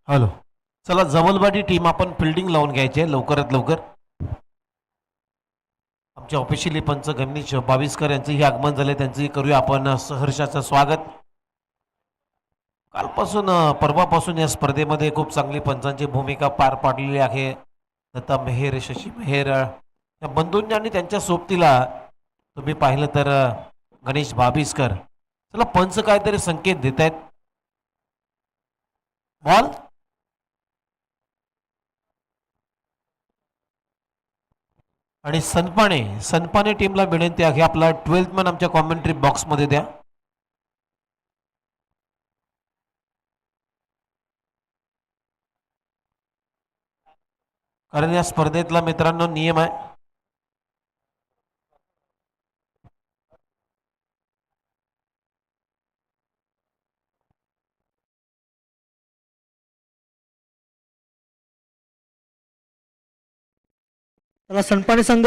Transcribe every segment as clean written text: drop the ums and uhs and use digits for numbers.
Hello. चला जवलवाडी team आपण fielding लावून घ्यायची आहे लवकरात लवकर. आमचे ऑफिशियली पंच गणेश बावीसकर यांचंही आगमन झाले, त्यांचंही करूया आपण सहर्षाचं स्वागत. कालपासून परवापासून या स्पर्धेमध्ये खूप चांगली पंचांची भूमिका पार पाडलेली आहे. दत्ता मेहेर, शशी मेहेर या बंधूंनी आणि त्यांच्या सोबतीला तुम्ही पाहिलं तर गणेश बावीसकर. चला पंच काहीतरी संकेत देत आहेत. बॉल आणि सनपाने टीमला विनंती आहे आपला 12th मॅन आमच्या कॉमेंट्री बॉक्समध्ये द्या. कारण या स्पर्धेतला मित्रांनो नियम आहे, त्याला सनपाणी संघ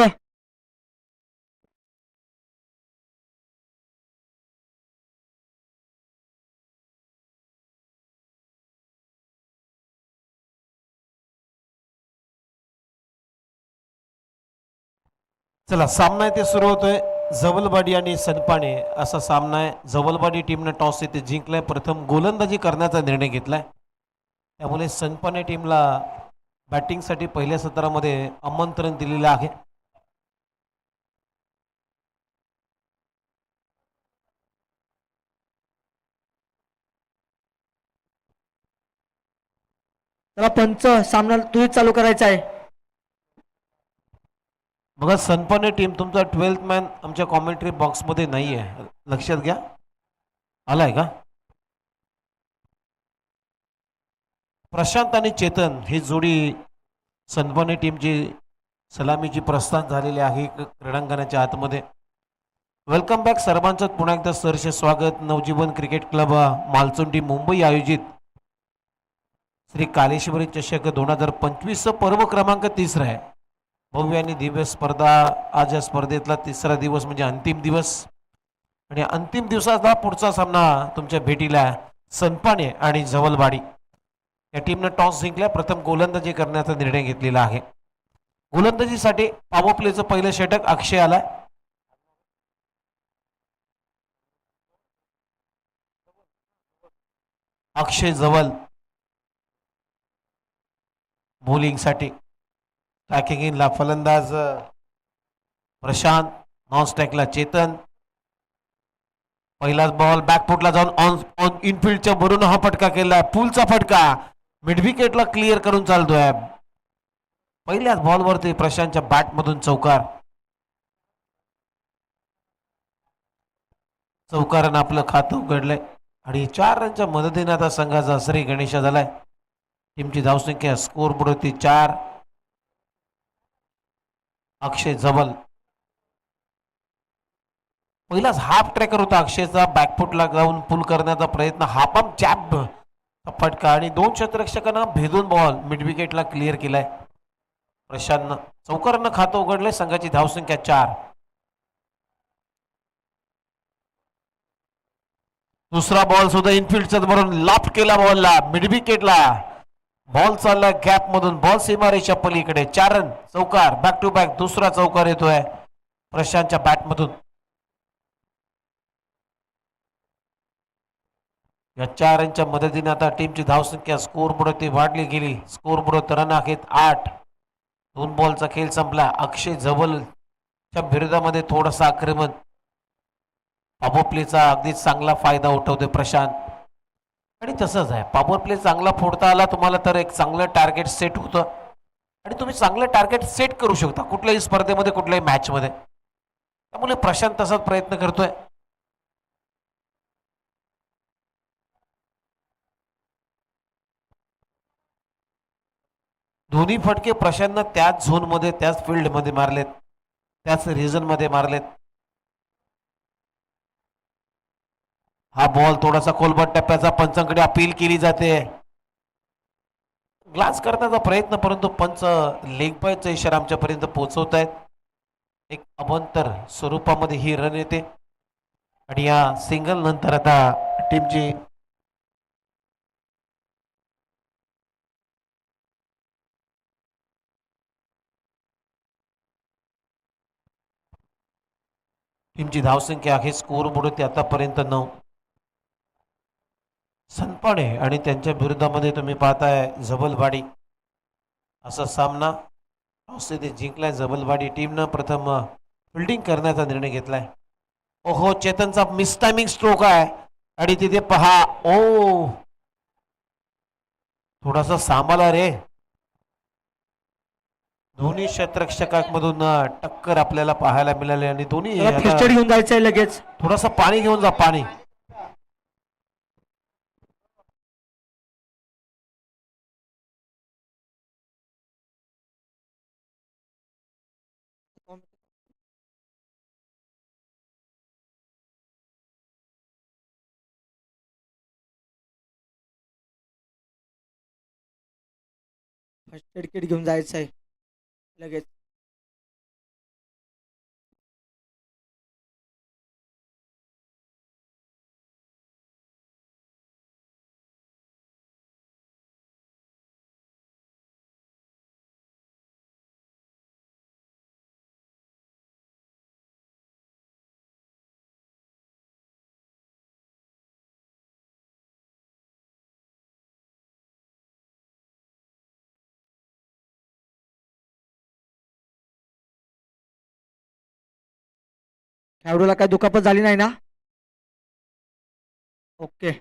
चला सामना आहे ते सुरू होतोय. जवलवाडी आणि सनपाणे असा सामना आहे. जवलवाडी टीमने टॉस येथे जिंकलाय, प्रथम गोलंदाजी करण्याचा निर्णय घेतलाय. त्यामुळे सनपाणे टीमला बॅटिंगसाठी पहिल्या सत्रामध्ये आमंत्रण दिलेलं आहे. त्याला पंच सामना तूच चालू करायचा आहे. बघा सनपाणे टीम तुमचा 12th मॅन आमच्या कॉमेंट्री बॉक्समध्ये नाही आहे, लक्षात घ्या. आलाय का? प्रशांत आणि चेतन ही जोडी सनपाणे टीमची सलामीची प्रस्थान झालेली आहे क्रीडांगणाच्या आतमध्ये. वेलकम बॅक सर्वांचं पुन्हा एकदा सहर्ष स्वागत. नवजीवन क्रिकेट क्लब मालचुंडी मुंबई आयोजित श्री कालेश्वरी चषक 2025 पर्व क्रमांक 3 आहे. भव्य आणि दिव्य स्पर्धा. आज या स्पर्धेतला तिसरा दिवस म्हणजे अंतिम दिवस, आणि अंतिम दिवसाचा पुढचा सामना तुमच्या भेटीला सनपाणे आणि जवलवाडी या टीमने टॉस जिंकल्या, प्रथम गोलंदाजी करण्याचा निर्णय घेतलेला आहे. गोलंदाजीसाठी पॉवर प्लेचं पहिलं षटक अक्षय आलाय. अक्षय जवल बॉलिंगसाठी. टॅकिंग इनला फलंदाज प्रशांत, नॉन स्ट्राईकला चेतन. पहिलाच बॉल बॅकफुटला जाऊन ऑन इनफिल्डच्या वरून हा फटका केलाय, पुलचा फटका मिड विकेटला क्लिअर करून चालतोय. पहिल्याच बॉलवरती प्रशांतच्या बॅटमधून चौकार. चौकारानं आपलं खातं उघडलंय आणि 4 रनच्या मदतीने आता संघाचा श्री गणेशा झालाय. टीमची धावसंख्या स्कोर बोर्डवरती 4. अक्षय जवल पहिलाच हाफ ट्रॅकर होता अक्षयचा, बॅकफुटला जाऊन पुल करण्याचा प्रयत्न, हाफ जॅब फटका आणि 2 क्षेत्ररक्षकांना भेदून बॉल मिड विकेटला क्लिअर केलाय. प्रशांतनं चौकारानं खातं उघडलंय. संघाची धावसंख्या 4. दुसरा बॉल सुद्धा इनफिल्डच्या भरून लाफ केला बॉलला मिड विकेटला. बॉल चालला गॅप मधून, बॉल सीमारेषा पलीकडे. 4 रन, चौकार, बॅक टू बॅक दुसरा चौकार येतोय प्रशांतच्या बॅटमधून. या 4 रनच्या मदतीने आता टीमची धावसंख्या स्कोर बोर्डवरती वाढली गेली. स्कोर बोर्ड रन आहेत 8. 2 बॉलचा खेळ संपला. अक्षय जवलच्या विरोधामध्ये थोडासा आक्रमण, पॉवर प्लेचा अगदीच चांगला फायदा उठवतोय प्रशांत. आणि तसंच आहे, पॉवर प्ले चांगला फोडता आला तुम्हाला तर एक चांगलं टार्गेट सेट होतं, आणि तुम्ही चांगलं टार्गेट सेट करू शकता कुठल्याही स्पर्धेमध्ये, कुठल्याही मॅचमध्ये. त्यामुळे प्रशांत तसाच प्रयत्न करतोय. दोन्ही फटके प्रशांतनं त्याच झोनमध्ये, त्याच फील्डमध्ये मारलेत, त्याच रिजनमध्ये मारलेत. हा बॉल थोडासा खोलबट टप्प्याचा, पंचांकडे अपील केली जाते. ग्लास करण्याचा प्रयत्न, परंतु पंच लेग बायचा इशारा आमच्यापर्यंत पोहोचवत आहेत. एक अवंतर स्वरूपामध्ये ही रन येते, आणि या सिंगल नंतर आता टीमची टीमची धावसंख्या आहे स्कोर बुडते आतापर्यंत 9. सनपाडे आणि त्यांच्या विरोधामध्ये तुम्ही पाहताय जबलवाडी. असा सामना टॉस ते जिंकलाय जबलवाडी टीमनं. प्रथम फिल्डिंग करण्याचा निर्णय घेतलाय. ओहो, चेतनचा मिस टायमिंग स्ट्रोक आहे आणि तिथे पहा, ओ थोडासा सांभाळा रे. दोन्ही क्षेत्ररक्षकांमधून टक्कर आपल्याला पाहायला मिळाली आणि दोन्ही त्याला फिस्टेड घेऊन जायचंय लगेच. थोडासा पाणी घेऊन जा, पाणी. फर्स्ट एड किट घेऊन जायचंय लगेच. खेळाडूला काय दुखापत झाली नाही ना? ओके.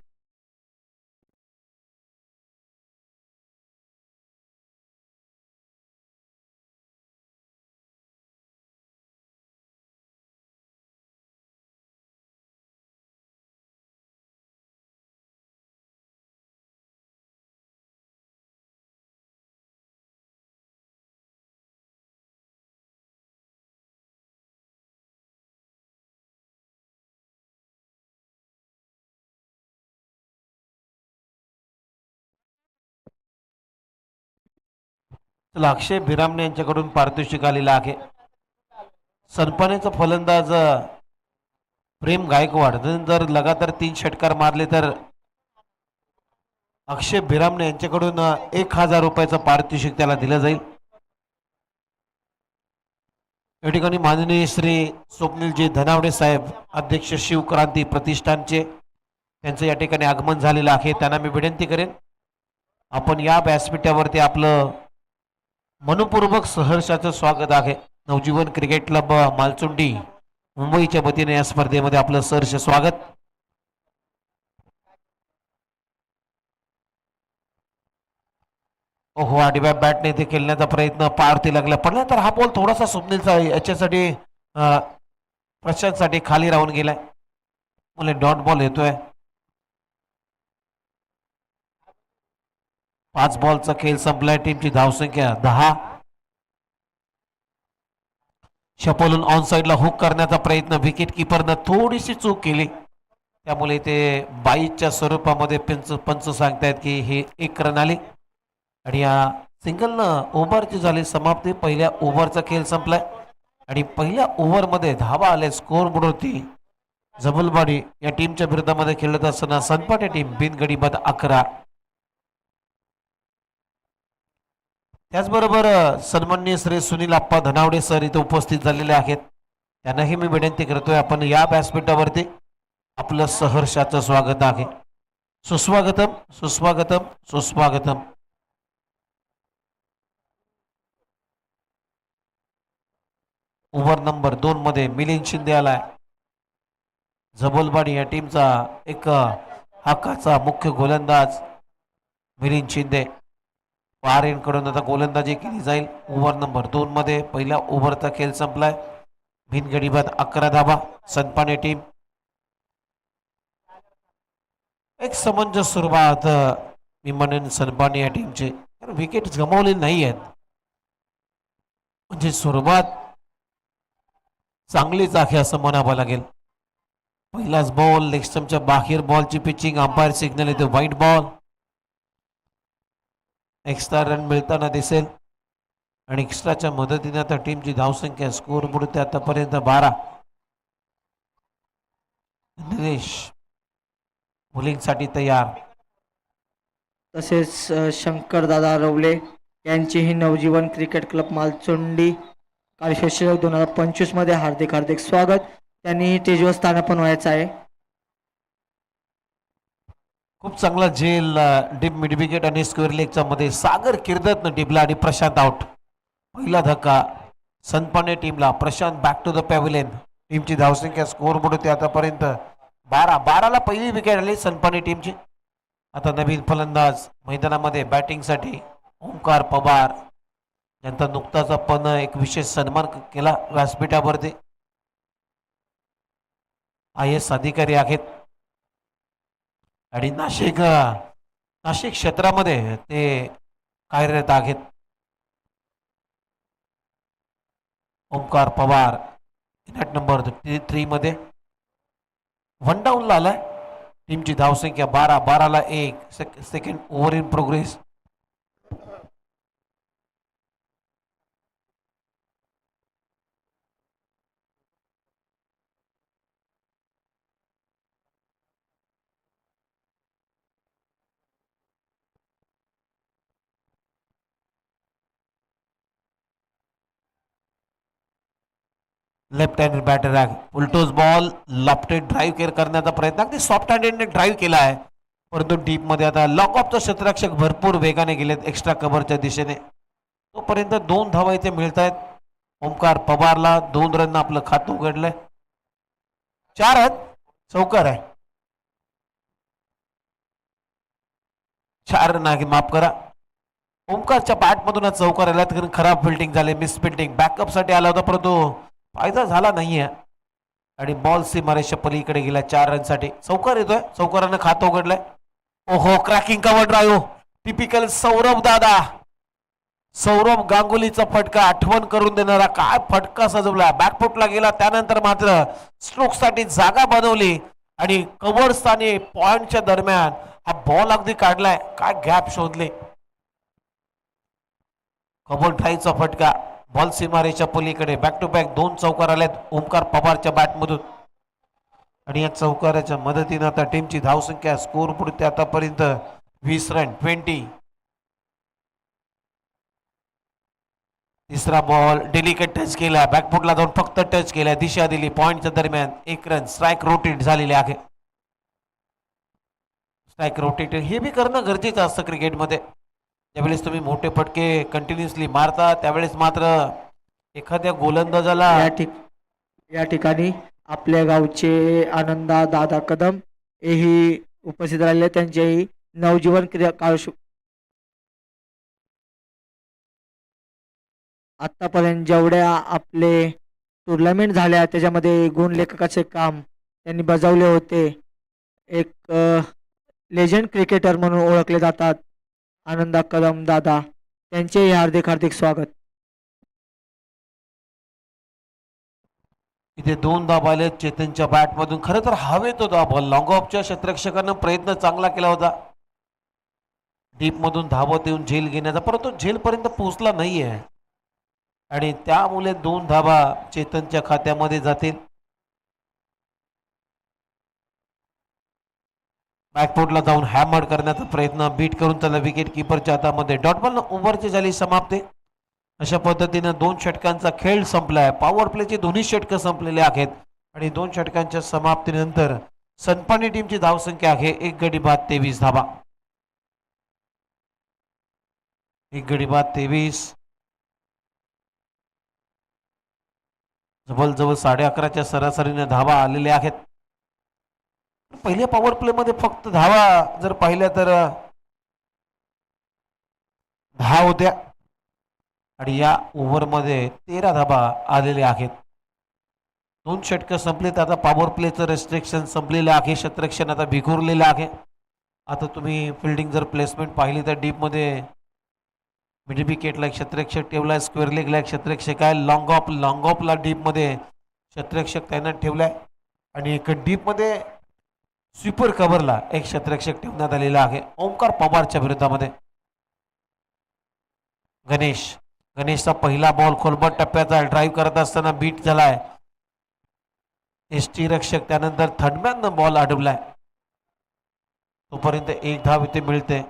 चला, अक्षय भिरामणे यांच्याकडून पारितोषिक आलेलं आहे. सनपाण्याचा फलंदाज प्रेम गायकवाड जर लगातार 3 षटकार मारले तर अक्षय भिरामणे यांच्याकडून 1000 रुपयाचं पारितोषिक त्याला दिलं जाईल. या ठिकाणी माननीय श्री स्वप्नीलजी धनावडे साहेब, अध्यक्ष शिवक्रांती प्रतिष्ठानचे, त्यांचं या ठिकाणी आगमन झालेलं आहे. त्यांना मी विनंती करेन, आपण या व्यासपीठावरती आपलं मनपूर्वक सहर्षाचं स्वागत आहे. नवजीवन क्रिकेट क्लब मालचुंडी मुंबईच्या वतीने या स्पर्धेमध्ये आपलं सहर्ष स्वागत. ओहो, आडव्या बॅटने ते खेळण्याचा प्रयत्न पारती लागला, पडला तर हा बॉल थोडासा स्वप्नीलचा याच्यासाठी प्रशांतसाठी खाली राहून गेलाय. मला डॉट बॉल येतोय. 5 बॉलचा खेळ संपलाय. टीमची धावसंख्या 10. शपलून ऑन साइडला हुक करण्याचा प्रयत्न विकेट किपरनं थोडीशी चूक केली, त्यामुळे ते 22च्या स्वरूपामध्ये पंच सांगतायत की हे 1 रन आली आणि या सिंगलनं ओव्हरची झाली समाप्ती. पहिल्या ओव्हरचा खेळ संपलाय आणि पहिल्या ओव्हरमध्ये धावा आल्या. स्कोर बोर्ड होती जबलवाडी या टीमच्या विरोधामध्ये खेळत असताना सनपाटे टीम बिनगडी बाद 11. त्याचबरोबर सन्माननीय श्री सुनील आप्पा धनावडे सर इथे उपस्थित झालेले आहेत. त्यांनाही मी विनंती करतोय, आपण या व्यासपीठावरती आपलं सहर्षाचं स्वागत आहे. सुस्वागतम, सुस्वागतम, सुस्वागतम. ओव्हर नंबर 2 मध्ये मिलिंद शिंदे आलाय. जबलवाडी या टीमचा एक हक्काचा मुख्य गोलंदाज मिलिंद शिंदे. कडून आता गोलंदाजी केली जाईल. ओव्हर नंबर 2 मध्ये पहिल्या ओव्हरचा खेळ संपलाय. बिनगडी बाद 11 धावा. सनपाणे टीम एक समंजस सुरुवात मी म्हणेन सनपाणे या टीमचे, विकेट गमावले नाही आहेत, म्हणजे सुरुवात चांगलीच आहे असं म्हणावं लागेल. पहिलाच बॉल लेग स्टंपच्या बाहेर, बॉलची पिचिंग, अंपायर सिग्नल येते व्हाईट बॉल. एक्स्ट्रा रन मिळताना दिसेल आणि एक्स्ट्राच्या मदतीने आता टीमची धावसंख्या स्कोर बोर्ड आतापर्यंत 12. निलेश बॉलिंगसाठी तयार. तसेच शंकरदादा रवले यांचेही नवजीवन क्रिकेट क्लब मालचुंडी कार्यशिक्षक 2025 मध्ये हार्दिक स्वागत. त्यांनी स्टेजवर स्थानापन्न व्हायचं आहे. खूप चांगला झेल डीप मिड विकेट आणि स्क्वेअर लेगच्या मध्ये सागर किर्दतनं डिबला आणि प्रशांत आउट. पहिला धक्का सनपाने टीमला. Prashant back to the pavilion. टीमची धावसंख्या स्कोअर बोर्ड होती आतापर्यंत 12 पहिली विकेट आली सनपाने टीमची. आता नवीन फलंदाज मैदानामध्ये बॅटिंगसाठी ओंकार पवार यांचा नुकताच आपण एक विशेष सन्मान केला व्यासपीठावरती. IAS अधिकारी आहेत आणि नाशिक क्षेत्रामध्ये ते कार्यरत आहेत. ओंकार पवार नॅट नंबर 3 मध्ये वन डाऊनला आलाय. टीमची धावसंख्या 12 1. Second over in progress. Left handed batter आहे. उलटोज बॉल लॉफ्टेड ड्राईव्ह केअर करण्याचा प्रयत्न. अगदी सॉफ्ट हँडेडने ड्राईव्ह केला आहे परंतु डीप मध्ये आता लॉक ऑफचा क्षेत्ररक्षक भरपूर वेगाने गेलेत एक्स्ट्रा कव्हरच्या दिशेने. तोपर्यंत 2 धावा इथे मिळत आहेत. ओंकार पवारला 2 रन आपलं खातं उघडलंय. 4 आहेत. चौकार आहे. 4 रन आहे. माफ करा. ओंकारच्या बॅटमधून चौकार आला कारण खराब फिल्डिंग झाली. मिस फिल्डिंग बॅकअप साठी आला होता परंतु फायदा झाला नाहीये आणि बॉल सीमारेषा पलीकडे गेला 4 रन साठी. चौकार येतोय. चौकारानं खातं उघडलंय. ओहो cracking cover drive. Typical Saurabh दादा. सौरभ गांगुलीचा फटका आठवण करून देणारा. काय फटका सजवला. बॅकफुटला गेला त्यानंतर मात्र स्ट्रोक साठी जागा बनवली आणि कव्हर स्थानी पॉइंटच्या दरम्यान हा बॉल अगदी काढलाय. काय गॅप शोधले. कव्हर ड्राईव्हचा फटका. बॉल सीमारेच्या पलीकडे. बॅक टू बॅक 2 चौकार आलेत ओंकार पवारच्या बॅटमधून आणि या चौकाराच्या मदतीने आता टीमची धावसंख्या स्कोर पुढे आतापर्यंत 20 रन 20. तिसरा बॉल डेलिकेट टच केला. बॅकफुटला जाऊन फक्त टच केला. दिशा दिली पॉइंटच्या दरम्यान. 1 रन. स्ट्राईक रोटेट झालेले आहे. स्ट्राईक रोटेट हे बी करणं गरजेचं असतं क्रिकेटमध्ये. ज्यावेळेस तुम्ही मोठे फटके कंटिन्युअसली मारता त्यावेळेस मात्र एखाद्या गोलंदाजाला या ठिकाणी आपल्या गावचे आनंदा दादा कदम हेही उपस्थित राहिले. त्यांचेही नवजीवन क्रिया आतापर्यंत जेवढ्या आपले टुर्नामेंट झाल्या त्याच्यामध्ये गुण लेखकाचे काम त्यांनी बजावले होते. एक लेजंड क्रिकेटर म्हणून ओळखले जातात आनंदा कदम दादा. त्यांचेही हार्दिक हार्दिक स्वागत. इथे 2 धावा आले चेतनच्या बॅटमधून. खरं तर हवेत होता बॉल. लॉंग ऑफच्या क्षेत्ररक्षकानं प्रयत्न चांगला केला होता डीप मधून धावत येऊन झेल घेण्याचा परंतु झेल पर्यंत पोहोचला नाहीये आणि त्यामुळे 2 धावा चेतनच्या खात्यामध्ये जातील. बॅकफुटला जाऊन हॅमर करण्याचा प्रयत्न. बीट करून त्याला विकेट किपरच्या हातामध्ये. डॉटबॉल ओव्हरची झाली समाप्ती. अशा पद्धतीने 2 षटकांचा खेळ संपलाय. पॉवर प्लेचे दोन्ही षटकं संपलेले आहेत आणि 2 षटकांच्या समाप्तीनंतर सनपाने टीमची धावसंख्या आहे 1 गडी बाद 23 धावा. 1 गडी बाद 23. जवळजवळ 11:30च्या सरासरीने धावा आलेल्या आहेत. पहिल्या पॉवर प्ले मध्ये फक्त धावा जर पाहिल्या तर 10 होत्या आणि या ओव्हरमध्ये 13 धावा आलेल्या आहेत. 2 षटकं संपलेत. आता पॉवर प्लेचं रेस्ट्रिक्शन संपलेलं आहे. क्षेत्ररक्षण आता विखुरलेलं आहे. आता तुम्ही फिल्डिंग जर प्लेसमेंट पाहिली तर डीप मध्ये मिड विकेटला एक क्षेत्ररक्षक ठेवलाय. स्क्वेअर लेगला एक क्षेत्ररक्षक आहे. लॉंग ऑफला डीप मध्ये क्षेत्ररक्षक तैनात ठेवलाय आणि एक डीप मध्ये स्वीपर कव्हरला एक क्षेत्ररक्षक ठेवण्यात आलेला आहे ओंकार पवारच्या विरोधामध्ये. गणेशचा पहिला बॉल खोलबट टप्प्याचा ड्राईव्ह करत असताना बीट झालाय. एसटी रक्षक त्यानंतर थर्डमॅननं बॉल अडवलाय. तोपर्यंत 1 धाव इथे मिळते.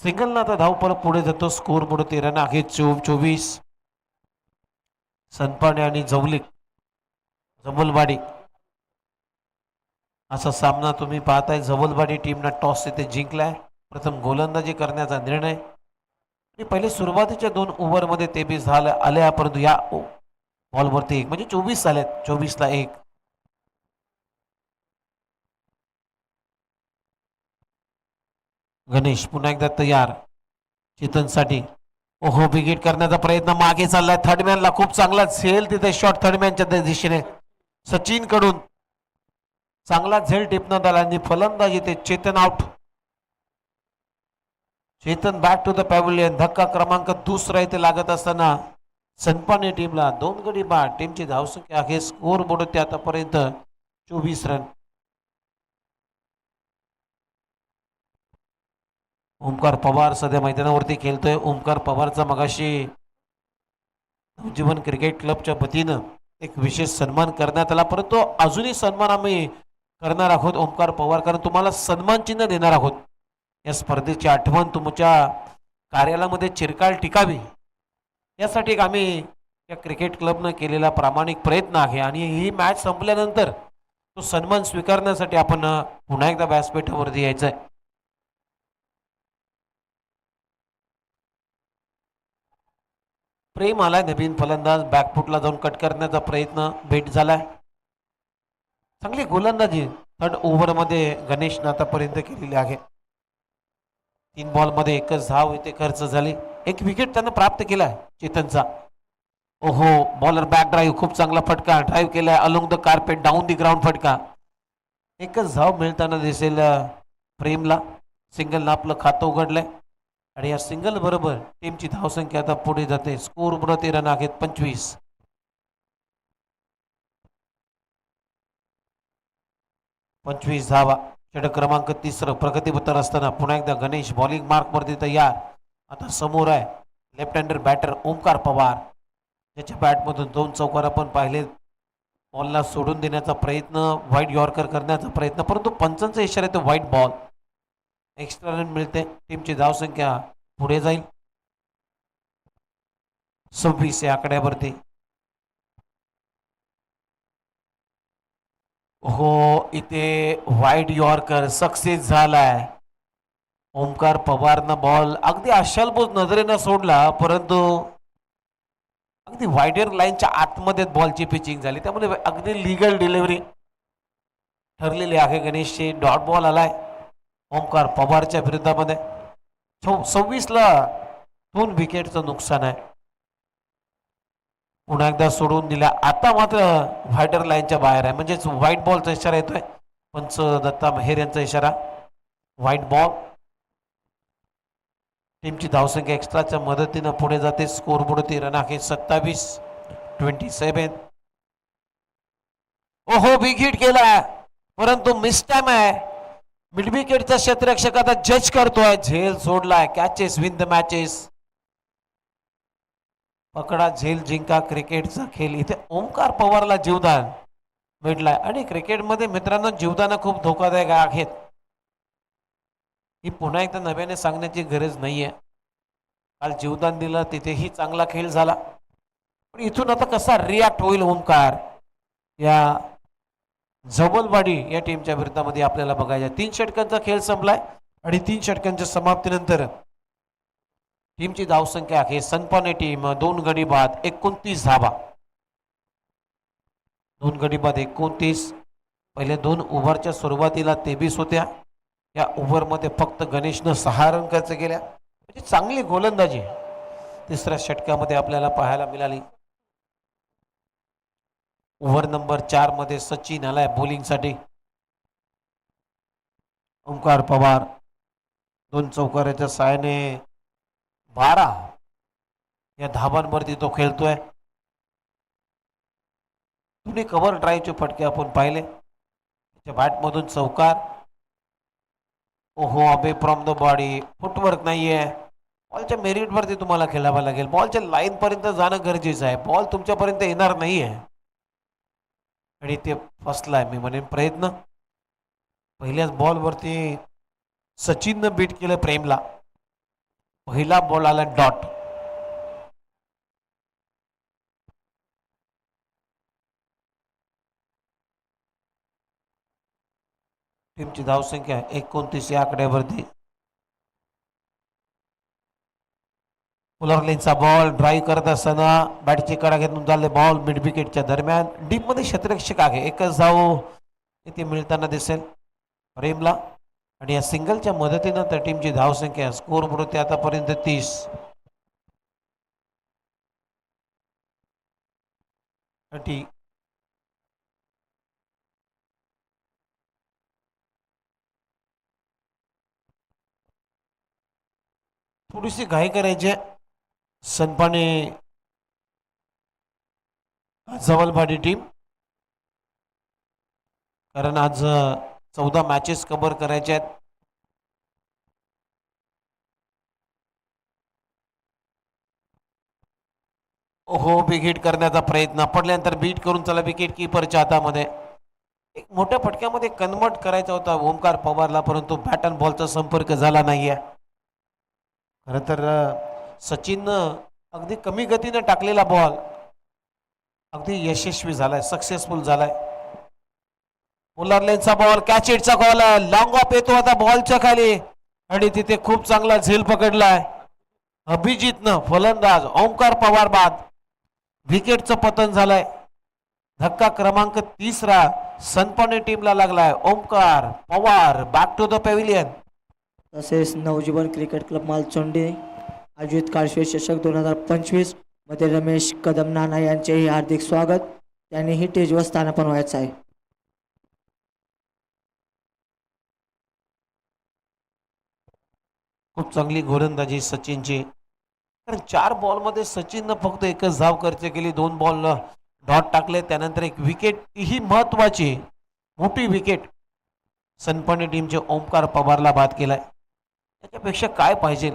सिंगलनं आता धाव परत पुढे जातो. स्कोर पुढे 13 आहे 24. सनपाने आणि जबलवाडी असा सामना तुम्ही पाहताय. जबलवाडी टीमनं टॉस इथे जिंकलाय. प्रथम गोलंदाजी करण्याचा निर्णय आणि पहिले सुरुवातीच्या 2 ओव्हरमध्ये ते बी झालं आल्या, परंतु या बॉलवरती 1 म्हणजे 24 झालेत. 24ला 1. गणेश पुन्हा एकदा तयार चेतनसाठी. ओहो, विकेट करण्याचा प्रयत्न मागे चाललाय. थर्डमॅनला खूप चांगला झेल तिथे शॉट थर्डमॅनच्या दिशेने सचिन कडून चांगला झेल टिपण्यात आला आणि फलंदाजी ते Chetan out. Chetan back to the pavilion. धक्का क्रमांक 2 इथे लागत असताना सनपाने टीमला 2 गडी बाद. टीमची धावसंख्या आहे स्कोर बोर्ड आतापर्यंत 24 रन. ओमकार पवार सध्या मैदानावरती खेळतोय. ओमकार पवारचा मगाशी नवजीवन क्रिकेट क्लबच्या वतीनं एक विशेष सन्मान करण्यात आला, परंतु अजूनही सन्मान आम्ही करणार आहोत ओमकार पवार, कारण तुम्हाला सन्मान चिन्ह देणार आहोत. या स्पर्धेची आठवण तुमच्या कार्यालयामध्ये चिरकाल टिकावी यासाठी एक आम्ही या क्रिकेट क्लबनं केलेला प्रामाणिक प्रयत्न आहे आणि ही मॅच संपल्यानंतर तो सन्मान स्वीकारण्यासाठी आपण पुन्हा एकदा व्यासपीठावरती यायचं आहे. प्रेम आलाय. नवीन फलंदाज बॅकफुटला जाऊन कट करण्याचा प्रयत्न बेट झालाय. चांगली गोलंदाजी 3rd ओव्हरमध्ये गणेशनं आतापर्यंत केलेली आहे. 3 बॉलमध्ये 1च धाव इथे खर्च झाली. 1 विकेट त्यानं प्राप्त केलाय चेतनचा. ओहो, बॉलर बॅक ड्राईव्ह, खूप चांगला फटका ड्राईव्ह केलाय along the carpet, down the ground फटका. 1च धाव मिळताना दिसेल प्रेमला. सिंगलनं आपलं खातं उघडलंय आणि या सिंगल बरोबर टीमची धावसंख्या आता पुढे जाते. स्कोर बोर्ड 13 रन आहेत. 25. धावा. षटक क्रमांक 3 प्रगतीपथर असताना पुन्हा एकदा गणेश बॉलिंग मार्क वरती तयार. आता समोर आहे left hander batter Omkar Pawar, ज्याच्या बॅटमधून 2 चौकार आपण पाहिले. बॉलला सोडून देण्याचा प्रयत्न, वाईड यॉर्कर करण्याचा प्रयत्न, परंतु पंचांचा इशारा येतो वाईड बॉल. एक्स्ट्रा रन मिळते. टीमची धावसंख्या पुढे जाईल 26 या आकड्यावरती. हो, इथे वाईड यॉर्कर सक्सेस झालाय. ओमकार पवारनं बॉल अगदी आशालभूत नजरेनं सोडला, परंतु अगदी वायडर लाईनच्या आतमध्ये बॉलची पिचिंग झाली, त्यामुळे अगदी लिगल डिलिव्हरी ठरलेली आहे. गणेशची डॉट बॉल आलाय ओमकार पवारच्या विरुद्धामध्ये. 26ला 2 विकेटचं नुकसान आहे. पुन्हा एकदा सोडून दिला. आता मात्र व्हायडर लाईनच्या बाहेर आहे, म्हणजेच व्हाईट बॉलचा इशारा येतोय. पंच दत्ता मेहर यांचा इशारा व्हाईट बॉल. टीमची धावसंख्या एक्स्ट्राच्या मदतीनं पुढे जाते. स्कोर बोर्ड 13 रन आहे. 27. ओहो, विकेट केला परंतु मिस टाइम आहे. मिड विकेटचा क्षेत्ररक्षक आता जज करतोय. झेल सोडलाय. Catches win the matches. पकडा झेल जिंका क्रिकेटचा खेळ. इथे ओमकार पवारला जीवदान भेटलाय आणि क्रिकेटमध्ये मित्रांनो जीवदान खूप धोकादायक आहेत. ही पुन्हा एकदा नव्याने सांगण्याची गरज नाहीये. काल जीवदान दिलं तिथेही चांगला खेळ झाला, पण इथून आता कसा रिॲक्ट होईल ओमकार या जबलवाडी या टीमच्या विरुद्धामध्ये आपल्याला बघायचं. 3 षटकांचा खेळ संपलाय आणि 3 षटकांच्या समाप्तीनंतर टीमची धावसंख्या आहे सनपाने टीम 2 गडी बाद 29 धावा. 2 गडी बाद 29. पहिले 2 ओव्हरच्या सुरुवातीला 23 होत्या. या ओव्हरमध्ये फक्त गणेशनं 6 रन खर्च केल्या, म्हणजे चांगली गोलंदाजी 3ऱ्या षटकामध्ये आपल्याला पाहायला मिळाली. ओव्हर नंबर 4 मध्ये सचिन आलाय बॉलिंगसाठी. ओमकार पवार 2 चौकाराच्या साहाय्याने 12 या धाबांवरती तो खेळतोय. दोन्ही कव्हर ड्राईव्हचे फटके आपण पाहिले. त्याच्या बॅटमधून चौकार. ओहो, अबे फ्रॉम द बॉडी. फुटवर्क नाहीये. बॉलच्या मेरिटवरती तुम्हाला खेळावं लागेल. बॉलच्या लाईन पर्यंत जाणं गरजेचं आहे. बॉल तुमच्यापर्यंत येणार नाहीये आणि ते फसलाय मी म्हणेन प्रयत्न. पहिल्याच बॉलवरती सचिननं बीट केलं प्रेमला. पहिला बॉल आला डॉट. टीमची धावसंख्या 29 या आकड्यावरती. पुलरलेनचा बॉल ड्राईव्ह करत असताना बॅटची कडा घेऊन झाले बॉल मिड विकेटच्या दरम्यान. डीप मध्ये क्षेत्ररक्षक आहे. एकच धाव इथे मिळताना दिसेल प्रेमला. आणि या सिंगलच्या मदतीनं त्या टीमची धावसंख्या स्कोर होते आतापर्यंत 30. थोडीशी घाई करायची सनपाने जवलवाडी टीम, कारण आज 14 मॅचेस कव्हर करायचे आहेत. हो बिग हिट करण्याचा प्रयत्न पडल्यानंतर बीट करून चला विकेट किपरच्या हातामध्ये. एक मोठ्या फटक्यामध्ये कन्वर्ट करायचा होता ओमकार पवारला, परंतु बॅट अँड बॉलचा संपर्क झाला नाहीये. खरं तर सचिन अगदी कमी गतीने टाकलेला बॉल अगदी यशस्वी झालाय, सक्सेसफुल झालाय. पोलार बॉल कॅच इटचा कॉल आहे. लॉंग ऑफ येतो आता बॉलच्या खाली आणि तिथे खूप चांगला झेल पकडलाय अभिजितनं. फलंदाज ओमकार पवार बाद. विकेटचं पतन झालंय. धक्का क्रमांक 3 सनपाने टीमला लागलाय. Omkar Pawar back to the pavilion. तसेच नवजीवन क्रिकेट क्लब मालचोंडी अजित काळशे चषक 2025 मध्ये रमेश कदम नाना यांचेही हार्दिक स्वागत. त्यांनीही स्टेजवर स्थानापन्न व्हायचं आहे. खूप चांगली गोलंदाजी सचिनची, कारण 4 बॉलमध्ये सचिननं फक्त एकच धाव खर्च केली. 2 बॉल डॉट टाकले, त्यानंतर एक विकेट, ही महत्वाची मोठी विकेट सनपाने टीमचे ओमकार पवारला बाद केलाय. त्याच्यापेक्षा काय पाहिजे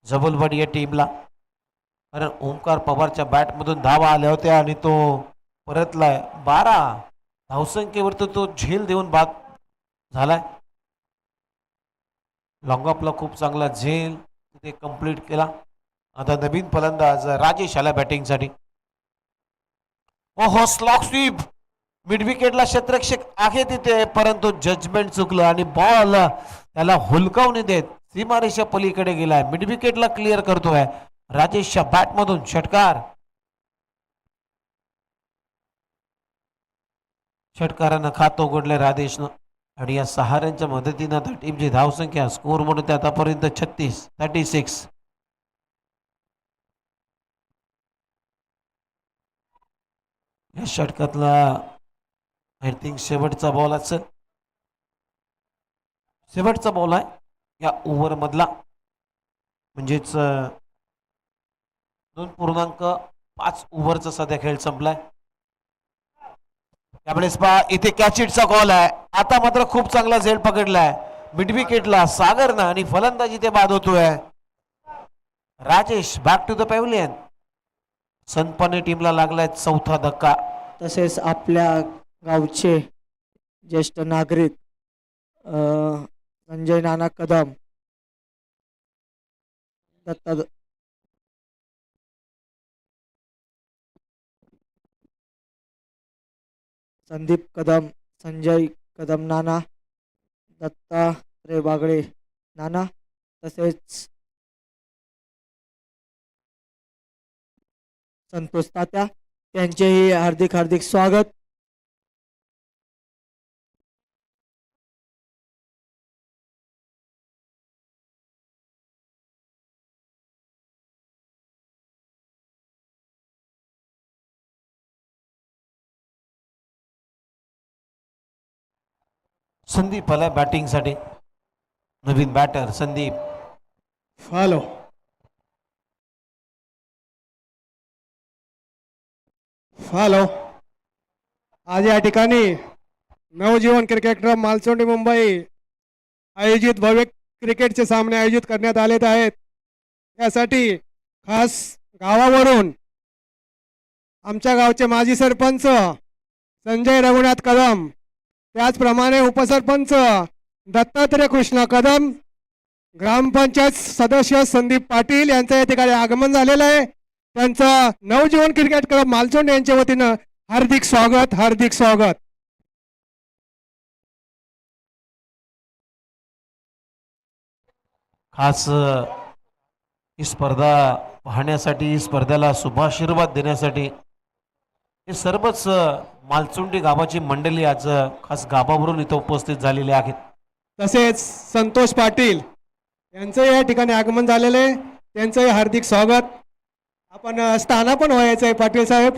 जबलवाडी या टीमला, कारण ओमकार पवारच्या बॅटमधून धावा आल्या होत्या आणि तो परतलाय. 12 धावसंख्येवर तो झेल देऊन बाद झालाय. लॉंगॉपला खूप चांगला झेल तिथे कंप्लीट केला. आता नवीन फलंदाज राजेश आला बॅटिंगसाठी. हो स्लॉक स्वीप मिड विकेटला क्षेत्ररक्षक आहे तिथे, परंतु जजमेंट चुकलं आणि बॉल त्याला हुलकावून देत सीमारेषा पलीकडे गेलाय. मिड विकेटला क्लिअर करतोय राजेशच्या बॅटमधून षटकार. षटकारानं खातं उघडलंय राजेशनं आणि या 6 रनच्या मदतीनं आता टीमची धावसंख्या स्कोर म्हणून आतापर्यंत 36. या षटकातला आय थिंक शेवटचा बॉल असेल, शेवटचा बॉल आहे या ओव्हर मधला, म्हणजेच 2.5 ओव्हरचा सध्या खेळ संपलाय. त्यावेळेस पहा इथे कॅचिटचा कॉल आहे. आता मात्र खूप चांगला झेल पकडलाय मिड विकेटला सागरनं आणि फलंदाजी ते बाद होतोय. Rajesh back to the pavilion. सनपाने टीमला लागलाय 4था धक्का. तसेच आपल्या गावचे ज्येष्ठ नागरिक संजय नाना कदम, दत्ता संदीप कदम, संजय कदम नाना, दत्तात्रय बागळे नाना, तसेच संतोष तात्या त्यांचेही हार्दिक स्वागत. संदीप आलाय बॅटिंगसाठी. नवीन बॅटर संदीप. हॅलो, आज या ठिकाणी नवजीवन क्रिकेट क्लब मालचोंडी मुंबई आयोजित भव्य क्रिकेटचे सामने आयोजित करण्यात आले आहेत. यासाठी खास गावावरून आमच्या गावचे माजी सरपंच संजय रघुनाथ कदम, त्याचप्रमाणे उपसरपंच दत्तात्रय कृष्ण कदम, ग्रामपंचायत सदस्य संदीप पाटील यांचं या ठिकाणी आगमन झालेलं आहे. त्यांचं नवजीवन क्रिकेट क्लब मालचोंड यांच्या वतीनं हार्दिक स्वागत. खास ही स्पर्धा पाहण्यासाठी, ही स्पर्धेला शुभाशीर्वाद देण्यासाठी हे सर्वच मालचुंडी गावाची मंडळी आज खास गावावरून इथं उपस्थित झालेली आहेत. तसेच संतोष पाटील यांचं या ठिकाणी आगमन झालेलं आहे, त्यांचंही हार्दिक स्वागत. आपण स्थानापन्न व्हायचं आहे पाटील साहेब.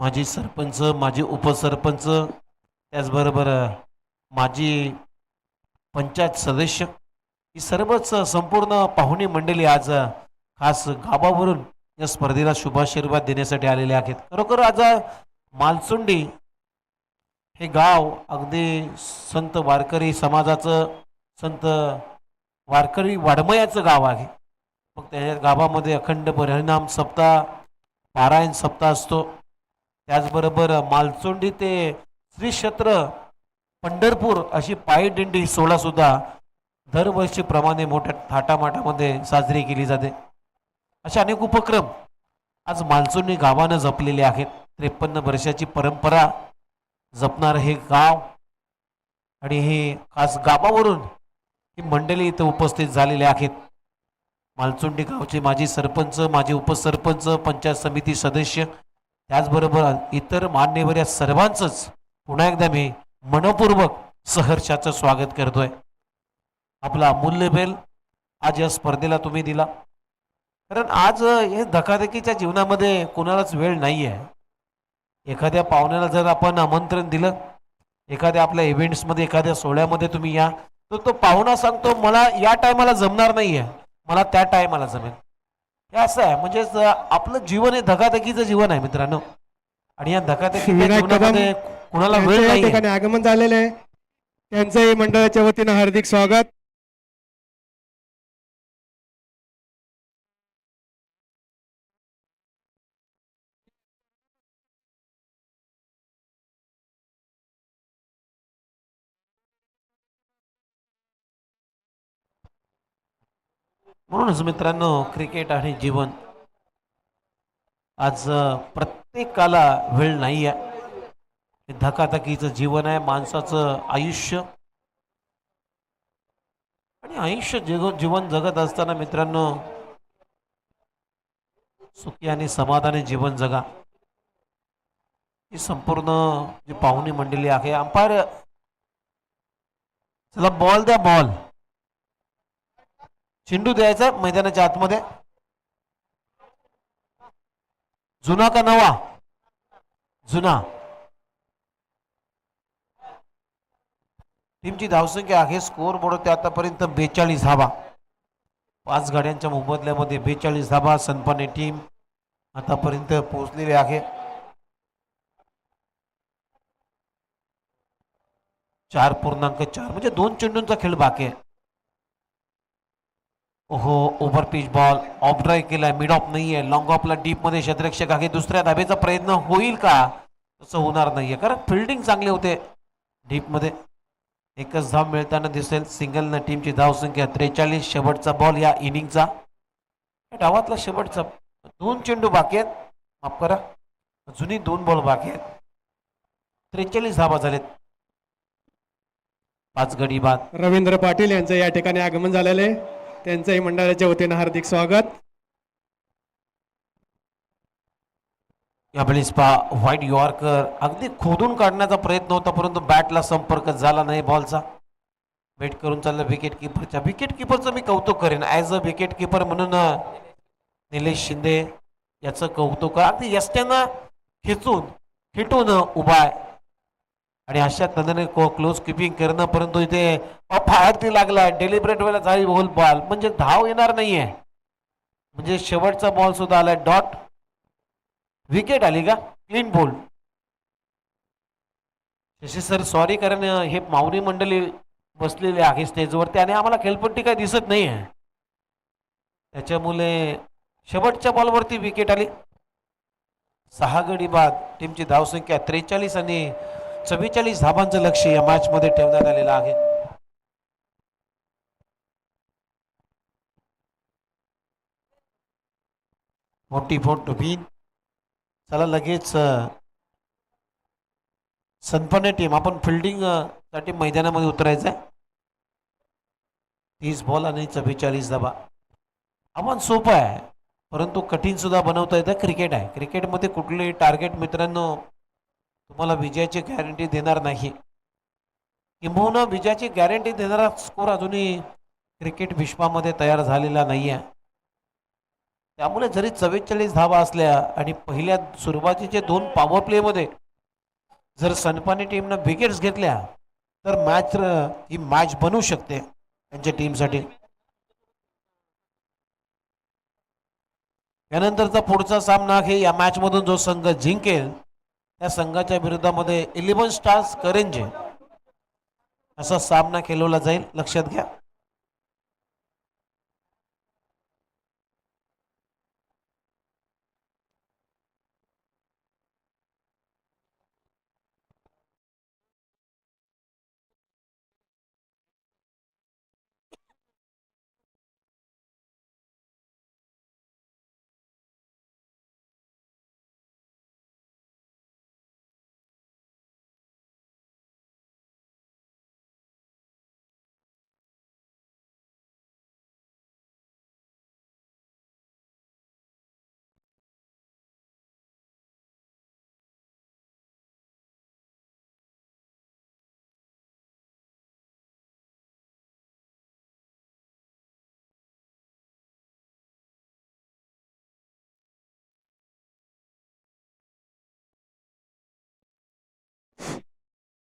माजी सरपंच, माजी उपसरपंच, त्याचबरोबर माजी पंचायत सदस्य, ही सर्वच संपूर्ण पाहुणी मंडळी आज खास गावावरून या स्पर्धेला शुभाशीर्वाद देण्यासाठी आलेले आहेत. खरोखर आज मालचुंडी हे गाव अगदी संत वारकरी समाजाचं, संत वारकरी वाडमयाचं गाव आहे. मग त्या गावामध्ये अखंड परिणाम सप्ताह, पारायण सप्ताह असतो. त्याचबरोबर मालचुंडी ते श्री क्षेत्र पंढरपूर अशी पायी दिंडी सोहळा सुद्धा दरवर्षीप्रमाणे मोठ्या थाटामाटामध्ये साजरी केली जाते. अशा अनेक उपक्रम आज मालचुंडी गावानं जपलेले आहेत. 53 वर्षाची परंपरा जपणार हे गाव आणि हे खास गावावरून ही मंडळी इथं उपस्थित झालेले आहेत. मालचुंडी गावचे माजी सरपंच, माजी उपसरपंच, पंचायत समिती सदस्य, त्याचबरोबर इतर मान्यवर या सर्वांचंच पुन्हा एकदा मी मनपूर्वक सहर्षाचं स्वागत करतोय. आपला अमूल्य वेळ आज या स्पर्धेला तुम्ही दिला. कारण आज हे धकाधकीच्या जीवनामध्ये कोणालाच वेळ नाही आहे. एखाद्या पाहुण्याला जर आपण आमंत्रण दिलं, एखाद्या आपल्या इव्हेंट्समध्ये, एखाद्या सोहळ्यामध्ये तुम्ही या, तर तो पाहुणा सांगतो मला या टायमाला जमणार नाही आहे, मला त्या टायमाला जमेल. हे असं आहे, म्हणजेच आपलं जीवन हे धकाधकीचं जीवन आहे मित्रांनो. आणि या धकाधकीच्या विनायक कदम जीवनामध्ये कुणाला यांचं वेळ या नाही आहे. ठिकाणी आगमन झालेलं आहे, त्यांचंही मंडळाच्या वतीनं हार्दिक स्वागत. म्हणूनच मित्रांनो, क्रिकेट आणि जीवन आज प्रत्येकाला वेळ नाही आहे. हे धकाधकीचं जीवन आहे, माणसाचं आयुष्य. आणि आयुष्य जीवन जगत असताना मित्रांनो, सुखी आणि समाधानी जीवन जगा. ही संपूर्ण जी पाहुणी मंडळी आहे. अंपायर, चला बॉल द्या, बॉल. चेंडू द्यायचा मैदानाच्या आतमध्ये. जुना का नवा? जुना. टीमची धावसंख्या आहे स्कोअर बोर्ड आतापर्यंत 42 धावा. 5 गाड्यांच्या मोबदल्यामध्ये 42 धावा सनपाने टीम आतापर्यंत पोहोचलेली आहे. 4.4 म्हणजे 2 चेंडूंचा खेळ बाकी आहे. ओहो, over pitch ball, of drive केलाय, मिड ऑफ नाहीये, लॉंग ऑफला डीप मध्ये क्षेत्ररक्षक आहे. दुसऱ्या धाबेचा प्रयत्न होईल का? तसं होणार नाहीये, कारण फिल्डिंग चांगले होते डीप मध्ये. एकच धाव मिळताना दिसेल. सिंगलनं टीमची धावसंख्या 43. शेवटचा बॉल या इनिंगचा, डावातला शेवटचा. 2 चेंडू बाकी आहेत, माफ करा, अजूनही 2 बॉल बाकी आहेत. 43 धावा झालेत. 5 गडी बाद. रवींद्र पाटील यांचं या ठिकाणी आगमन झालेलं आहे, त्यांचंही मंडळाच्या वतीनं हार्दिक स्वागत. यावेळेस पहा, व्हाईट यॉर्कर अगदी खोदून काढण्याचा प्रयत्न होता, परंतु बॅटला संपर्क झाला नाही बॉलचा. वेट करून चाललं विकेट किपरच्या. विकेट किपरचं मी कौतुक करेन. ॲज अ विकेट किपर म्हणून निलेश शिंदे याचं कौतुक. अगदी यष्ट्यानं खेटून उभा आहे आणि अशा तंत्राने क्लोज किपिंग करणं, परंतु इथे फायरती लागला. डेलिब्रेट वेळेला झाली होल बॉल, म्हणजे धाव येणार नाहीये. म्हणजे शेवटचा बॉल सुद्धा आलाय, डॉट. विकेट आली का? Clean bowled. Shashi sir sorry, कारण हे माऊनी मंडळी बसलेले आहे स्टेजवरती आणि आम्हाला खेळपट्टी काही दिसत नाही आहे, त्याच्यामुळे शेवटच्या बॉलवरती विकेट आली. 6 गडी बाद. टीमची धावसंख्या 43 आणि 44 धाबांचं लक्ष या मॅच मध्ये ठेवण्यात आलेलं आहे. मोठी फोन टुबीन. चला लगेच सनपणे टीम आपण फिल्डिंग साठी मैदानामध्ये उतरायचं आहे. 30 बॉल आणि 44 धावा. आव्हान सोपं आहे परंतु कठीण सुद्धा बनवता येतं. क्रिकेट आहे, क्रिकेटमध्ये कुठलेही टार्गेट मित्रांनो तुम्हाला विजयाची गॅरंटी देणार नाही. किंबहुना विजयाची गॅरंटी देणारा स्कोर अजूनही क्रिकेट विश्वामध्ये तयार झालेला नाही आहे. त्यामुळे जरी 44 धावा असल्या आणि पहिल्या सुरुवातीचे 2 पॉवर प्लेमध्ये जर सनपाने टीमनं विकेट्स घेतल्या तर मॅच ही मॅच बनू शकते त्यांच्या टीमसाठी. यानंतरचा पुढचा सामना आहे या मॅच मधून जो संघ जिंकेल त्या संघाच्या विरोधामध्ये 11 स्टार्स करंजे असा सामना खेळवला जाईल, लक्षात घ्या.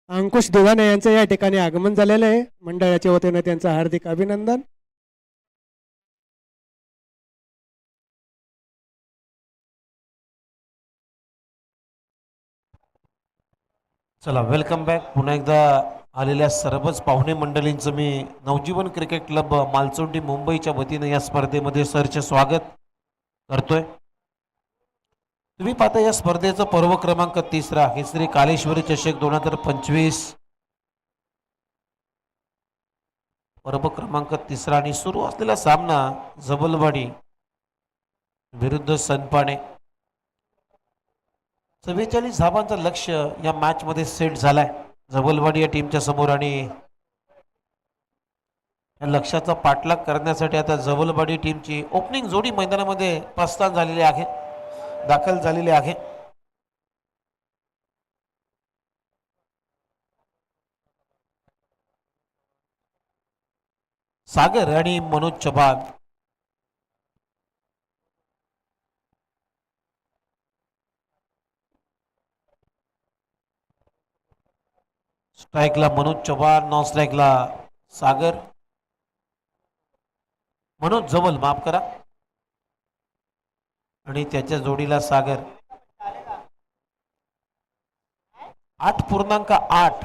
अंकुश दिवाने यांचं या ठिकाणी आगमन झालेलं आहे. मंडळाच्या वतीने त्यांचं हार्दिक अभिनंदन. चला वेलकम बॅक. पुन्हा एकदा आलेल्या सर्वच पाहुणे मंडळींचं मी नवजीवन क्रिकेट क्लब मालचोंडी मुंबईच्या वतीने या स्पर्धेमध्ये सरचे स्वागत करतोय. तुम्ही पाहता या स्पर्धेचा पर्व क्रमांक 3 हे श्री कालेश्वरी चषक 2025 पर्व क्रमांक 3 आणि सुरू असलेला सामना जबलवाडी विरुद्ध सनपाणे. 44 धावांचं लक्ष या मॅच मध्ये सेट झालाय जबलवाडी या टीमच्या समोर आणि या लक्ष्याचा पाठलाग करण्यासाठी आता जबलवाडी टीमची ओपनिंग जोडी मैदानामध्ये प्रस्थान झालेली आहे, दाखल झालेली आहे. सागर आणि मनोज चव्हाण. स्ट्राईकला मनोज चव्हाण, नॉन स्ट्राईकला सागर, मनोज जवल माफ करा आणि त्याच्या जोडीला सागर. 8.8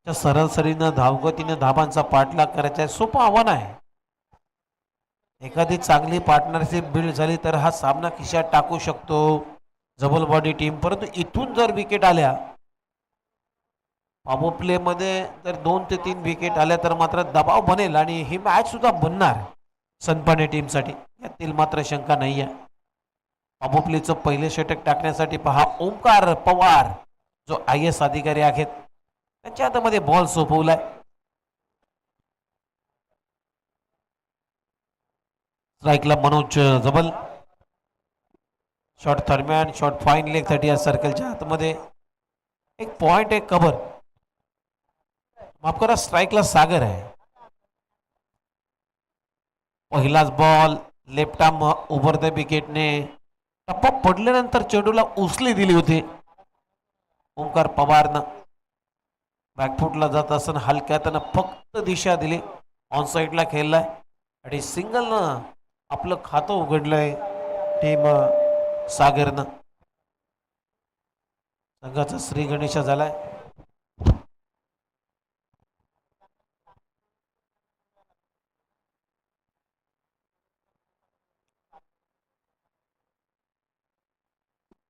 च्या सरासरीनं धावगतीनं धाबांचा पाठलाग करायचा आहे. सोपं आव्हान आहे. एखादी चांगली पार्टनरशिप बिल्ड झाली तर हा सामना खिशात टाकू शकतो जबलवाडी टीम. परंतु इथून जर विकेट आल्या पॉवर प्ले मध्ये जर 2 ते 3 विकेट आल्या तर मात्र दबाव बनेल आणि ही मॅच सुद्धा बनणार सनपाने टीमसाठी, यातील मात्र शंका नाही आहे. पॉवर प्लेचं पहिले षटक टाकण्यासाठी पहा ओंकार पवार जो IAS अधिकारी आहेत त्यांच्या हातामध्ये बॉल सोपवलाय. स्ट्राईकला मनोज जबल, शॉट दरम्यान शॉट फाईन लेग साठी या सर्कलच्या हातामध्ये एक पॉइंट, एक कव्हर, माफ करा स्ट्राईकला सागर आहे. पहिलाच ball left arm over the विकेटने टप्पा पडल्यानंतर चेंडूला उचली दिली होती ओंकार पवारनं. बॅकफुटला जात असताना हलक्यातनं फक्त दिशा दिली, ऑन साईडला खेळलाय आणि सिंगलनं आपलं खातं उघडलंय टीम सागरनं. संघाचा श्री गणेशा झालाय.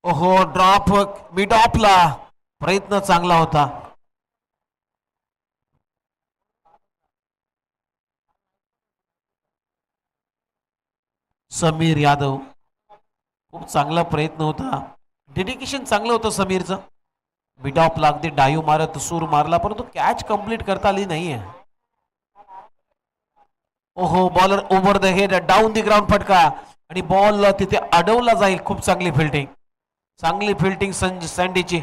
ओहो ड्रॉप मिड ऑफला, प्रयत्न चांगला होता. समीर यादव, खूप चांगला प्रयत्न होता, डेडिकेशन चांगलं होतं समीरचं. मिड ऑफला अगदी डायू मारत सूर मारला परंतु कॅच कंप्लीट करता आली नाहीये. ओहो bowler over the head down the ground फटका आणि बॉल तिथे अडवला जाईल. खूप चांगली फिल्डिंग, चांगली फिल्डिंग सँडीची.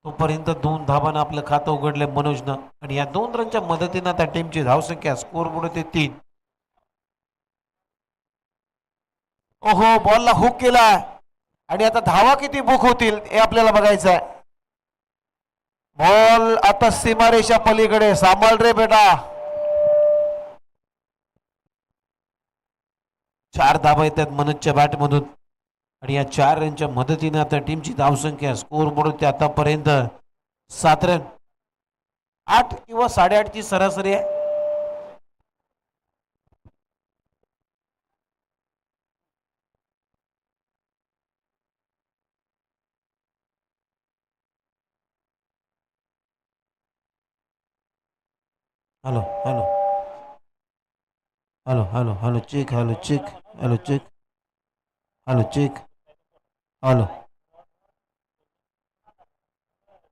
तोपर्यंत 2 धाबानं आपलं खातं उघडलं मनोजनं आणि या 2 रनच्या मदतीनं त्या टीमची धावसंख्या स्कोर बोर्ड ते 3. ओहो बॉलला हुक केला आणि आता धावा किती बुक होतील हे आपल्याला बघायचं आहे. बॉल आता सीमारेषा पलीकडे. सांभाळ रे बेटा. 4 धाबा येतात मनोजच्या बॅटमधून आणि या 4 रनच्या मदतीने आता टीमची धावसंख्या स्कोर बोर्ड ते आतापर्यंत 7 रन. 8 किंवा 8.5 ची सरासरी आहे. Hello hello hello hello hello check hello check hello check hello check hello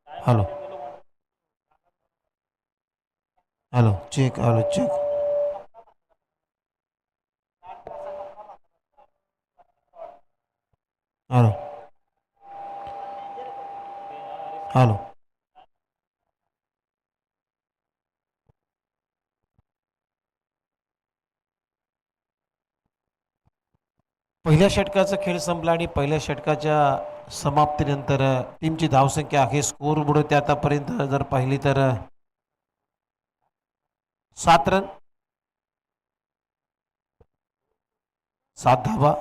hello hello check hello check hello hello. पहिल्या षटकाचा खेळ संपला आणि पहिल्या षटकाच्या समाप्तीनंतर टीमची धावसंख्या आहे स्कोर बोर्ड ते आतापर्यंत जर पाहिली तर 7 रन, 7 धावा.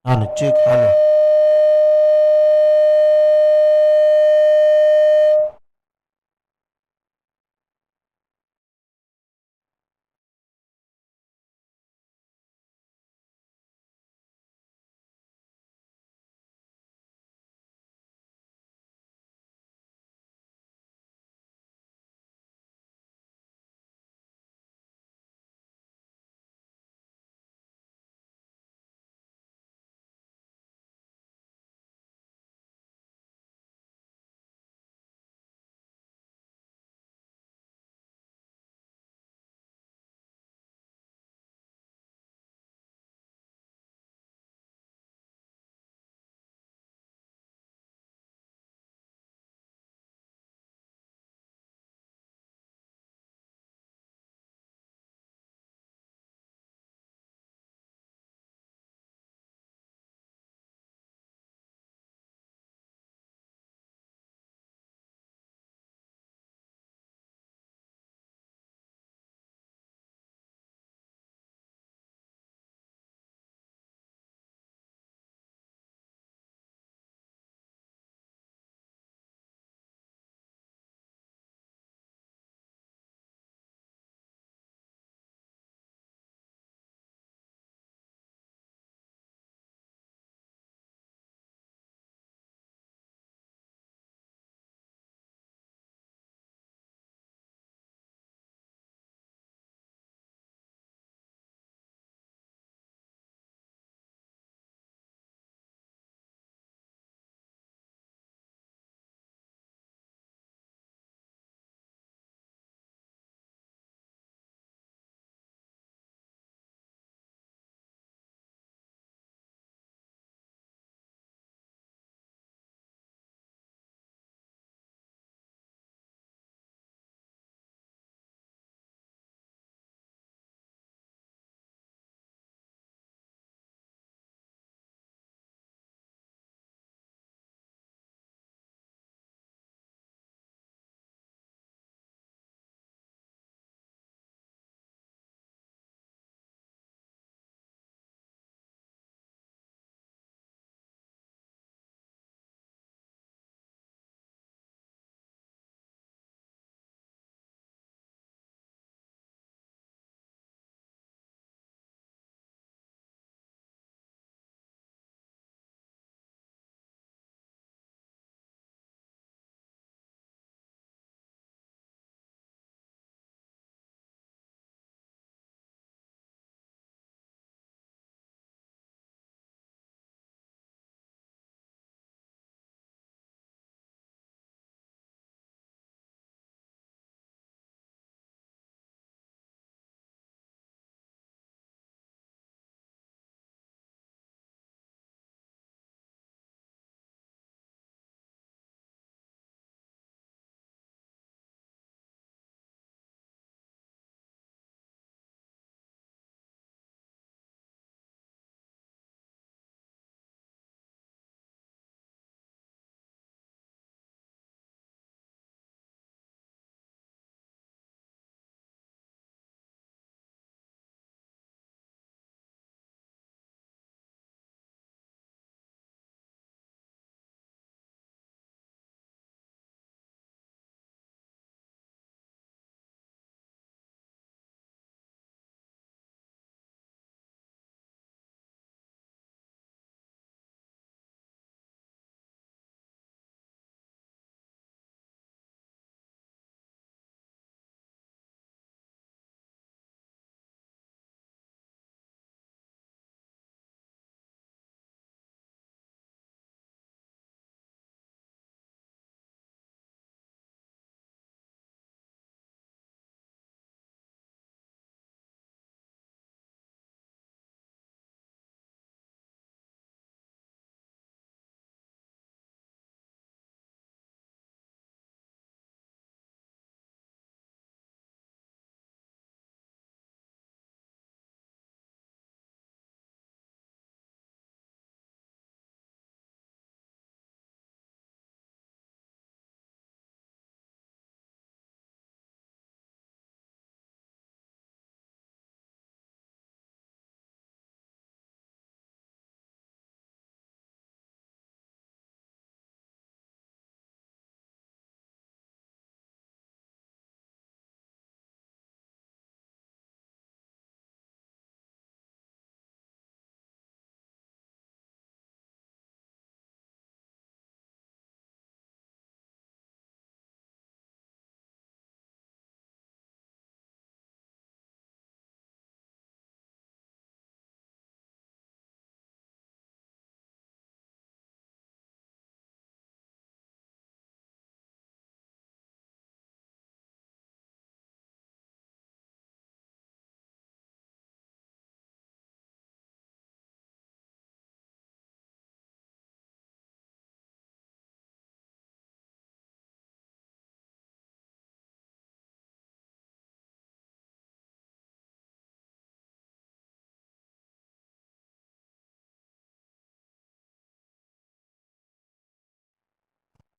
हॅलो चेक हॅलो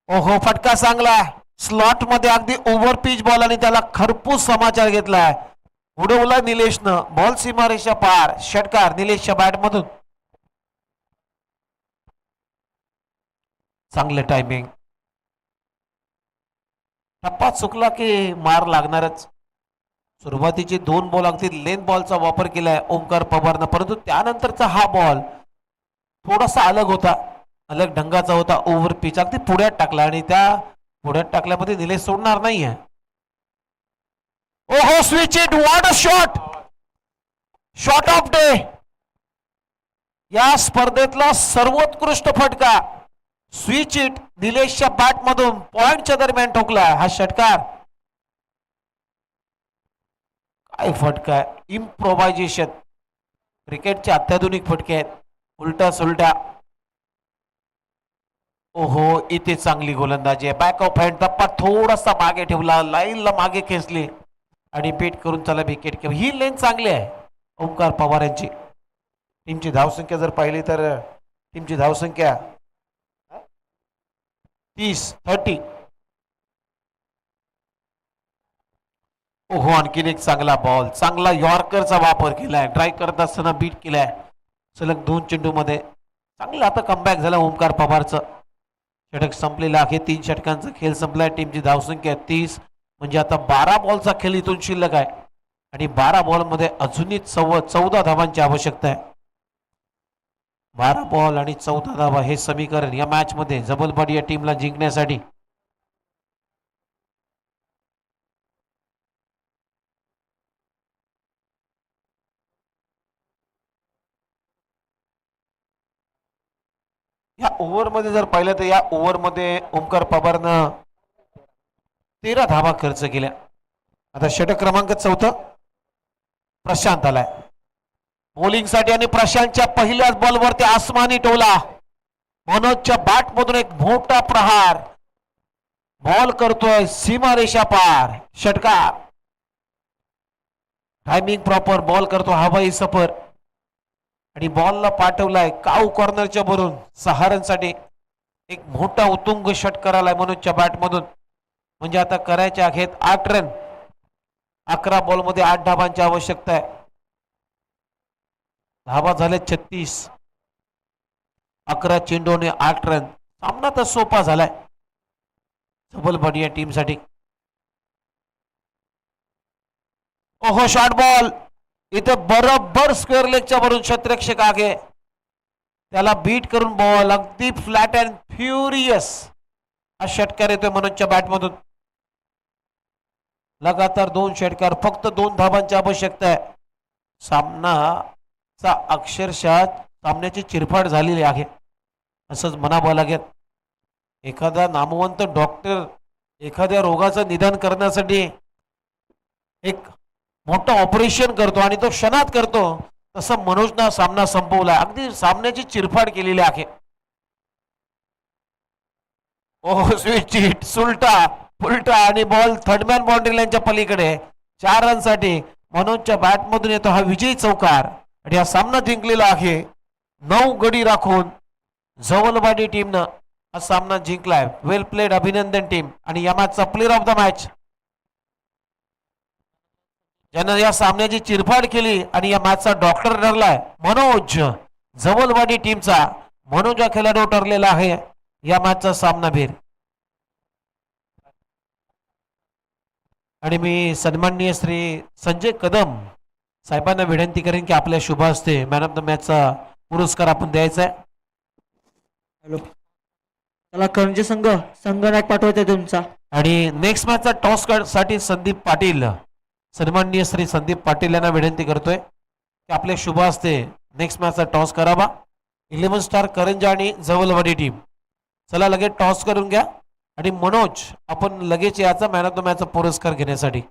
ओहो फटका चांगला स्लॉट मध्ये अगदी ओव्हर पिच बॉल आणि त्याला खरपूस समाचार घेतलाय. उडवला निलेशनं बॉल सीमारेषा पार. षटकार निलेशच्या बॅट मधून. चांगलं टायमिंग. टप्पा चुकला की मार लागणारच. सुरुवातीचे 2 बॉल अगदी लेन बॉलचा वापर केलाय ओमकार पवारनं, परंतु त्यानंतरचा हा बॉल थोडासा अलग होता, अलग ढंगाचा होता. ओव्हर पिच अगदी पुढ्यात टाकला आणि त्या पुढ्यात टाकल्यामध्ये निलेश सोडणार नाहीये. ओहो switch it. What a shot. Shot of day. या स्पर्धेतला सर्वोत्कृष्ट फटका स्विच इट निलेशच्या बॅट मधून पॉइंटच्या दरम्यान ठोकला. हा षटकार काय फटका आहे. इम्प्रोव्हायझेशन. क्रिकेटचे अत्याधुनिक फटके आहेत. उलटा सुलटा. ओहो इथे चांगली गोलंदाजी आहे. Back of hand. टप्पा थोडासा मागे ठेवला, लाईनला मागे खेचली आणि बीट करून त्याला विकेट केली. ही लेन चांगली आहे ओमकार पवार यांची. टीमची धावसंख्या जर पाहिली तर टीमची धावसंख्या 30. ओहो आणखीन एक चांगला बॉल. चांगला यॉर्करचा वापर केलाय. ट्राय करत असताना बीट केलाय. सलग 2 चेंडूमध्ये चांगलं आता कमबॅक झाला ओमकार पवारचं. षटक संपलेला आहे. 3 षटकांचा खेळ संपलाय. टीमची धावसंख्या 30, म्हणजे आता 12 बॉलचा खेळ इथून शिल्लक आहे आणि 12 बॉलमध्ये अजूनही 14 धावांची आवश्यकता आहे. 12 बॉल आणि 14 धावा हे समीकरण या मॅच मध्ये जबलबाडी या टीमला जिंकण्यासाठी या ओव्हर मध्ये जर पाहिलं तर या ओव्हर मध्ये ओमकार पवारनं 13 धावा खर्च केल्या. आता षटक क्रमांक 4 प्रशांत आलाय बॉलिंग साठी आणि प्रशांतच्या पहिल्याच बॉलवरती आसमानी टोला. मनोजच्या बॅट मधून एक मोठा प्रहार. बॉल करतोय सीमारेषा पार. षटकार. Timing proper. बॉल करतो हवाई सफर आणि बॉलला पाठवलाय काऊ कॉर्नरच्या भरून 6 रनसाठी. एक मोठा उत्तुंग षटकार आलाय मनोजच्या बॅट मधून. म्हणजे आता करायचे आहेत 8 रन. 11 बॉल मध्ये 8 धावांची आवश्यकता आहे. धावा झाले 36. 11 चेंडूने 8 रन. सामना तर सोपा झालाय जबलबाडी या टीम साठी. ओहो शॉर्ट बॉल. इथे बरोबर स्क्वेअर लेगच्या वरून क्षेत्ररक्षक आगे त्याला बीट करून बॉल अगदी फ्लॅट अँड फ्युरियस हा षटकार येतोय मनोजच्या बॅट मधून. लगातार 2 षटकार. फक्त 2 धावांची आवश्यकता आहे. सामनाचा अक्षरशः सामन्याची चिरफाड झालेली आहे असंच म्हणावं लागेल. एखादा नामवंत डॉक्टर एखाद्या रोगाचं निदान करण्यासाठी एक मोठं ऑपरेशन करतो आणि तो क्षणात करतो, तसं मनोजनं सामना संपवला. अगदी सामन्याची चिरफाड केलेली आहे. ओह स्विच हिट. सुलटा उलटा आणि बॉल थर्डमॅन बाउंड्री लाईनच्या पलीकडे. 4 रनसाठी मनोजच्या बॅट मधून येतो हा विजयी चौकार आणि हा सामना जिंकलेला आहे. 9 गडी राखून जवलवाडी टीमनं हा सामना जिंकलाय. वेल प्लेड. अभिनंदन टीम. आणि या मॅचचा प्लेअर ऑफ द मॅच ज्यानं या सामन्याची चिरफाड केली आणि या मॅचचा डॉक्टर ठरलाय मनोज. जवलवाडी टीमचा मनोज हा खेळाडू ठरलेला आहे या मॅचचा सामनावीर. आणि मी सन्माननीय श्री संजय कदम साहेबांना विनंती करेन की आपल्या शुभ हस्ते मॅन ऑफ द मॅचचा पुरस्कार आपण द्यायचा आहे. हॅलो चला करंजी संघनायक पाठवते तुमचा. आणि नेक्स्ट मॅचचा टॉस साठी संदीप पाटील, सन्माननीय श्री संदीप पाटील यांना विनंती करतोय की आपल्या शुभ हस्ते नेक्स्ट मॅचचा टॉस करावा. 11 स्टार करंजा आणि जवलवाडी टीम. चला लगेच टॉस करून घ्या आणि मनोज आपण लगेच याचा मॅन ऑफ द मॅचचा पुरस्कार घेण्यासाठी